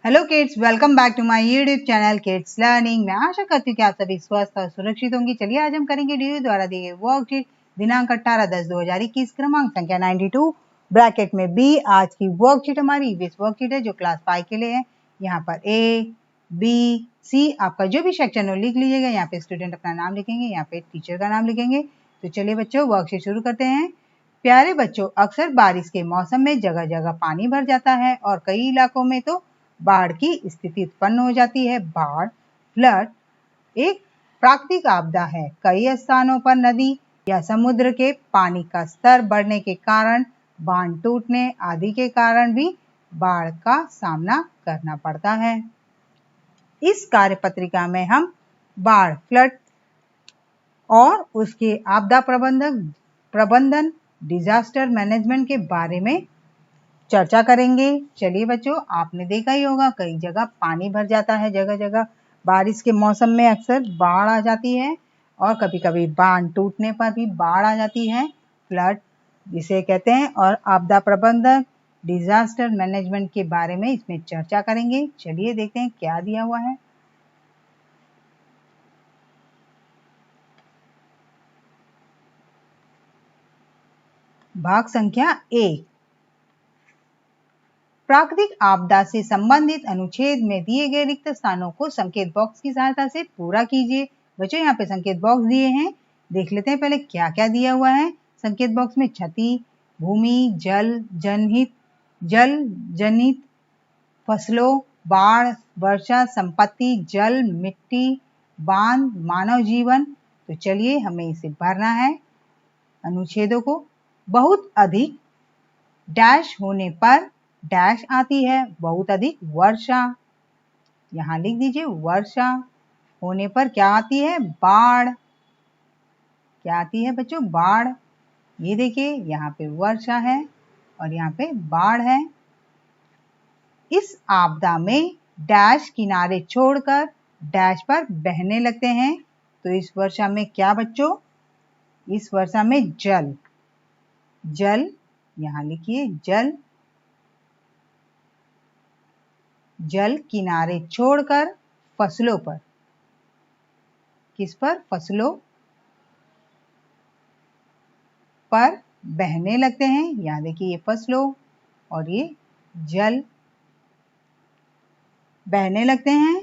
Hello kids, welcome back to my YouTube channel kids learning. मैं आशा करती हूँ कि आप सभी स्वस्थ और सुरक्षित होंगे। चलिए आज हम करेंगे डी द्वारा दिए गए वर्कशीट दिनांक 18/10/2021 क्रमांक संख्या 92 ब्रैकेट में बी। आज की वर्कशीट हमारी ईवीएस वर्कशीट है जो क्लास 5 के लिए है। यहाँ पर ए बी सी आपका जो भी सेक्शन हो लिख लीजिएगा। यहाँ पे स्टूडेंट अपना नाम लिखेंगे, यहाँ पे टीचर का नाम लिखेंगे। तो चलिए बच्चों वर्कशीट शुरू करते हैं। प्यारे बच्चों, अक्सर बारिश के मौसम में जगह जगह पानी भर जाता है और कई इलाकों में तो बाढ़ की स्थिति उत्पन्न हो जाती है। बाढ़ फ्लड एक प्राकृतिक आपदा है। कई स्थानों पर नदी या समुद्र के पानी का स्तर बढ़ने के कारण, बांध टूटने आदि के कारण भी बाढ़ का सामना करना पड़ता है। इस कार्यपत्रिका में हम बाढ़ फ्लड और उसके आपदा प्रबंधन डिजास्टर मैनेजमेंट के बारे में चर्चा करेंगे। चलिए बच्चों, आपने देखा ही होगा कई जगह पानी भर जाता है। जगह जगह बारिश के मौसम में अक्सर बाढ़ आ जाती है और कभी कभी बांध टूटने पर भी बाढ़ आ जाती है, फ्लड जिसे कहते हैं। और आपदा प्रबंधन डिजास्टर मैनेजमेंट के बारे में इसमें चर्चा करेंगे। चलिए देखते हैं क्या दिया हुआ है। भाग संख्या 1, प्राकृतिक आपदा से संबंधित अनुच्छेद में दिए गए रिक्त स्थानों को संकेत बॉक्स की सहायता से पूरा कीजिए। बच्चों यहाँ पे संकेत बॉक्स दिए हैं, देख लेते हैं पहले क्या क्या दिया हुआ है। संकेत बॉक्स में क्षति, भूमि, जल जनित फसलों, बाढ़, वर्षा, संपत्ति, जल, मिट्टी, बांध, मानव जीवन। तो चलिए हमें इसे भरना है अनुच्छेदों को। बहुत अधिक डैश होने पर डैश आती है, बहुत अधिक वर्षा। यहाँ लिख दीजिए वर्षा होने पर क्या आती है, बाढ़। क्या आती है बच्चों, बाढ़। ये देखिए यहाँ पे वर्षा है और यहाँ पे बाढ़ है। इस आपदा में डैश किनारे छोड़कर डैश पर बहने लगते हैं। तो इस वर्षा में क्या बच्चों, इस वर्षा में जल यहाँ लिखिए जल किनारे छोड़कर फसलों पर, किस पर, फसलों पर बहने लगते हैं। यहाँ देखिए ये फसलों और ये जल बहने लगते हैं,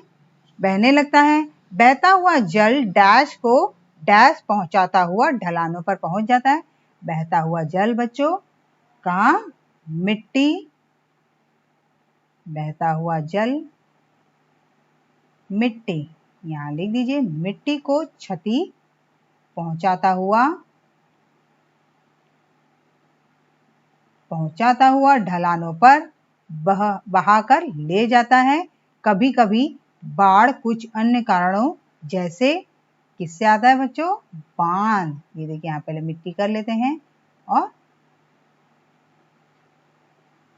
बहने लगता है। बहता हुआ जल डैश को डैश पहुंचाता हुआ ढलानों पर पहुंच जाता है। बहता हुआ जल बच्चों कहाँ, मिट्टी, बहता हुआ जल मिट्टी, यहाँ लिख दीजिए मिट्टी को क्षति पहुंचाता हुआ ढलानों पर बहाकर ले जाता है। कभी कभी बाढ़ कुछ अन्य कारणों जैसे किससे आता है बच्चों, बांध। ये देखिए यहाँ पहले मिट्टी कर लेते हैं और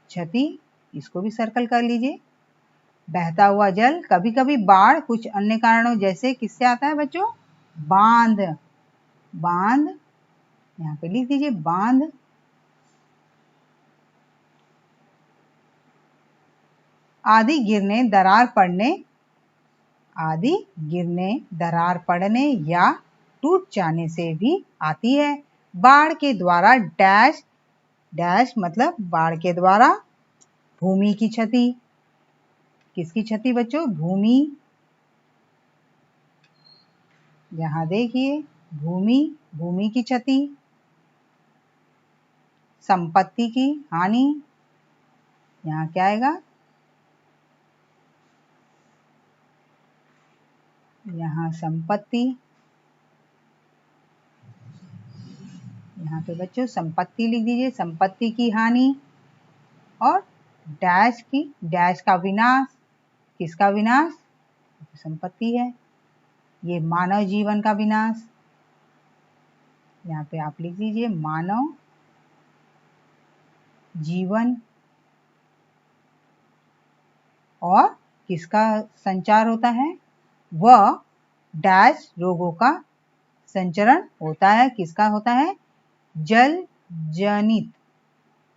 क्षति, इसको भी सर्कल कर लीजिए। बहता हुआ जल कभी कभी बाढ़ कुछ अन्य कारणों जैसे किससे आता है बच्चों, बांध। यहाँ पे लिख दीजिए बांध। आदि गिरने दरार पड़ने या टूट जाने से भी आती है। बाढ़ के द्वारा डैश मतलब बाढ़ के द्वारा भूमि की क्षति। किसकी क्षति बच्चों, भूमि। यहाँ देखिए भूमि की क्षति, संपत्ति की हानि। यहाँ क्या आएगा, यहाँ संपत्ति। यहाँ पे बच्चों संपत्ति लिख दीजिए, संपत्ति की हानि। और डैश का विनाश, किसका विनाश, संपत्ति है। ये मानव जीवन का विनाश। यहाँ पे आप लिख दीजिए मानव जीवन। और किसका संचार होता है, वह डैश रोगों का संचरण होता है। किसका होता है, जल जनित,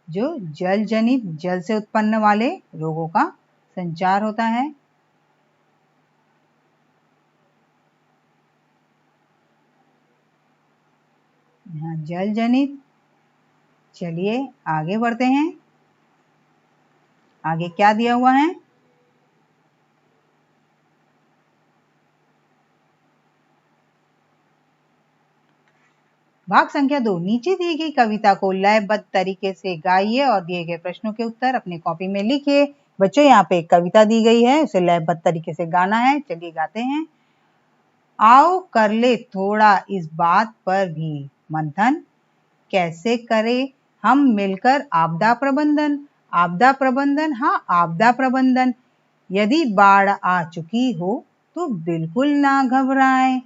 जो जल जनित जल से उत्पन्न वाले रोगों का संचार होता है। यहाँ जल जनित। चलिए आगे बढ़ते हैं। आगे क्या दिया हुआ है? भाग संख्या 2। नीचे दी गई कविता को लयबद्ध तरीके से गाइए और दिए गए प्रश्नों के उत्तर अपनी कॉपी में लिखिए। बच्चों यहाँ पे एक कविता दी गई है, उसे लयबद्ध तरीके से गाना है। चलिए गाते हैं। आओ कर ले थोड़ा इस बात पर भी मंथन, कैसे करे हम मिलकर आपदा प्रबंधन। आपदा प्रबंधन, हाँ आपदा प्रबंधन। यदि बाढ़ आ चुकी हो तो बिल्कुल ना घबराएं,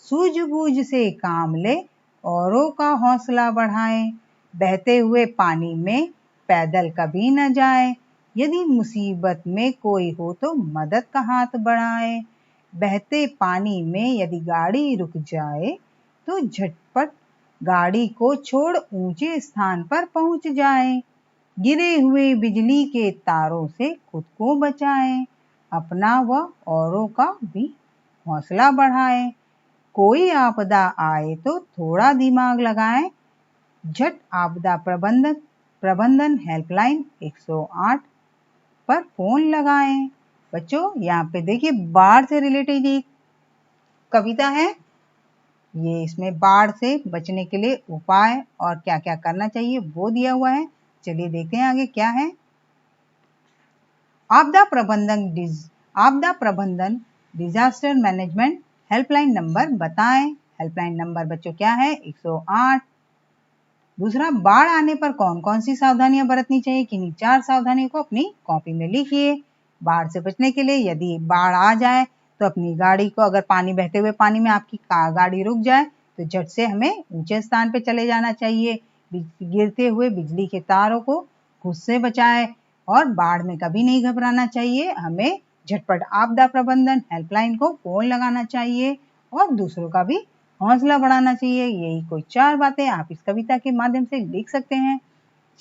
सूझबूझ से काम ले, औरों का हौसला बढ़ाएं। बहते हुए पानी में पैदल कभी न जाए, यदि मुसीबत में कोई हो तो मदद का हाथ बढ़ाए। बहते पानी में यदि गाड़ी रुक जाए तो झटपट गाड़ी को छोड़ ऊंचे स्थान पर पहुंच जाए। गिरे हुए बिजली के तारों से खुद को बचाएं, अपना व औरों का भी हौसला बढ़ाएं। कोई आपदा आए तो थोड़ा दिमाग लगाएं, झट आपदा प्रबंधन हेल्पलाइन 108 पर फोन लगाएं। बच्चों यहाँ पे देखिए बाढ़ से रिलेटेड एक कविता है। ये इसमें बाढ़ से बचने के लिए उपाय और क्या क्या करना चाहिए वो दिया हुआ है। चलिए देखते हैं आगे क्या है। आपदा प्रबंधन डिजास्टर मैनेजमेंट हेल्पलाइन नंबर बताएं। हेल्पलाइन नंबर बच्चों क्या है? 108। दूसरा, बाढ़ आने पर कौन कौन सी सावधानियां बरतनी चाहिए? किन्हीं 4 सावधानियों को अपनी कॉपी में लिखिए। बाढ़ से बचने के लिए यदि बाढ़ आ जाए तो अपनी गाड़ी को, अगर पानी बहते हुए पानी में आपकी गाड़ी रुक जाए तो झट से हमें ऊंचे स्थान पे चले जाना चाहिए। गिरते हुए बिजली के तारों को खुद से बचाए और बाढ़ में कभी नहीं घबराना चाहिए। हमें झटपट आपदा प्रबंधन हेल्पलाइन को फोन लगाना चाहिए और दूसरों का भी हौसला बढ़ाना चाहिए। यही कोई 4 बातें आप इस कविता के माध्यम से लिख सकते हैं।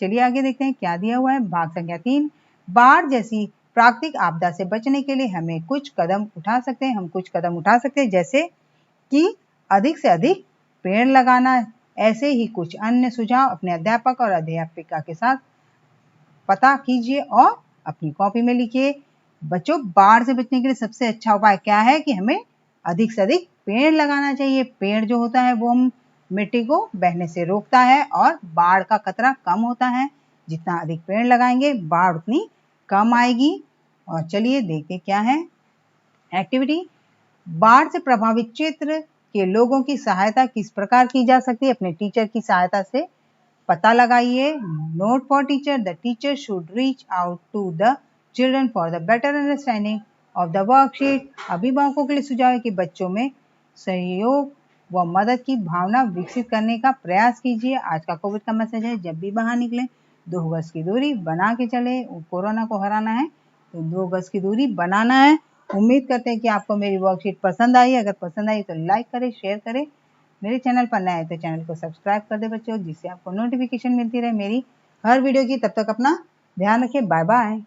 चलिए आगे देखते हैं क्या दिया हुआ है। भाग संख्या 3। बाढ़ जैसी प्राकृतिक आपदा से बचने के लिए हमें कुछ कदम उठा सकते हैं। हम कुछ कदम उठा सकते हैं जैसे कि अधिक से अधिक पेड़ लगाना। ऐसे ही कुछ अन्य सुझाव अपने अध्यापक और अध्यापिका के साथ पता कीजिए और अपनी कॉपी में लिखिए। बच्चों, बाढ़ से बचने के लिए सबसे अच्छा उपाय क्या है कि हमें अधिक से अधिक पेड़ लगाना चाहिए। पेड़ जो होता है वो हम मिट्टी को बहने से रोकता है और बाढ़ का खतरा कम होता है। जितना अधिक पेड़ लगाएंगे बाढ़ उतनी कम आएगी। और चलिए देखते क्या है एक्टिविटी। बाढ़ से प्रभावित क्षेत्र के लोगों की सहायता किस प्रकार की जा सकती है? अपने टीचर की सहायता से पता लगाइए। Note for teacher, the teacher should reach out to the children for the better understanding of the worksheet. अभिभावकों के लिए सुझाव है कि बच्चों में सहयोग व मदद की भावना विकसित करने का प्रयास कीजिए। आज का कोविड का मैसेज है, जब भी बाहर निकले 2 गज की दूरी बना के चले। कोरोना को हराना है तो 2 गज की दूरी बनाना है। उम्मीद करते हैं कि आपको मेरी वर्कशीट पसंद आई। अगर पसंद आई तो लाइक करें, शेयर करें। मेरे चैनल पर नए हैं तो चैनल को सब्सक्राइब कर दे बच्चों, जिससे आपको नोटिफिकेशन मिलती रहे मेरी हर वीडियो की। तब तक अपना ध्यान रखिए। Bye bye.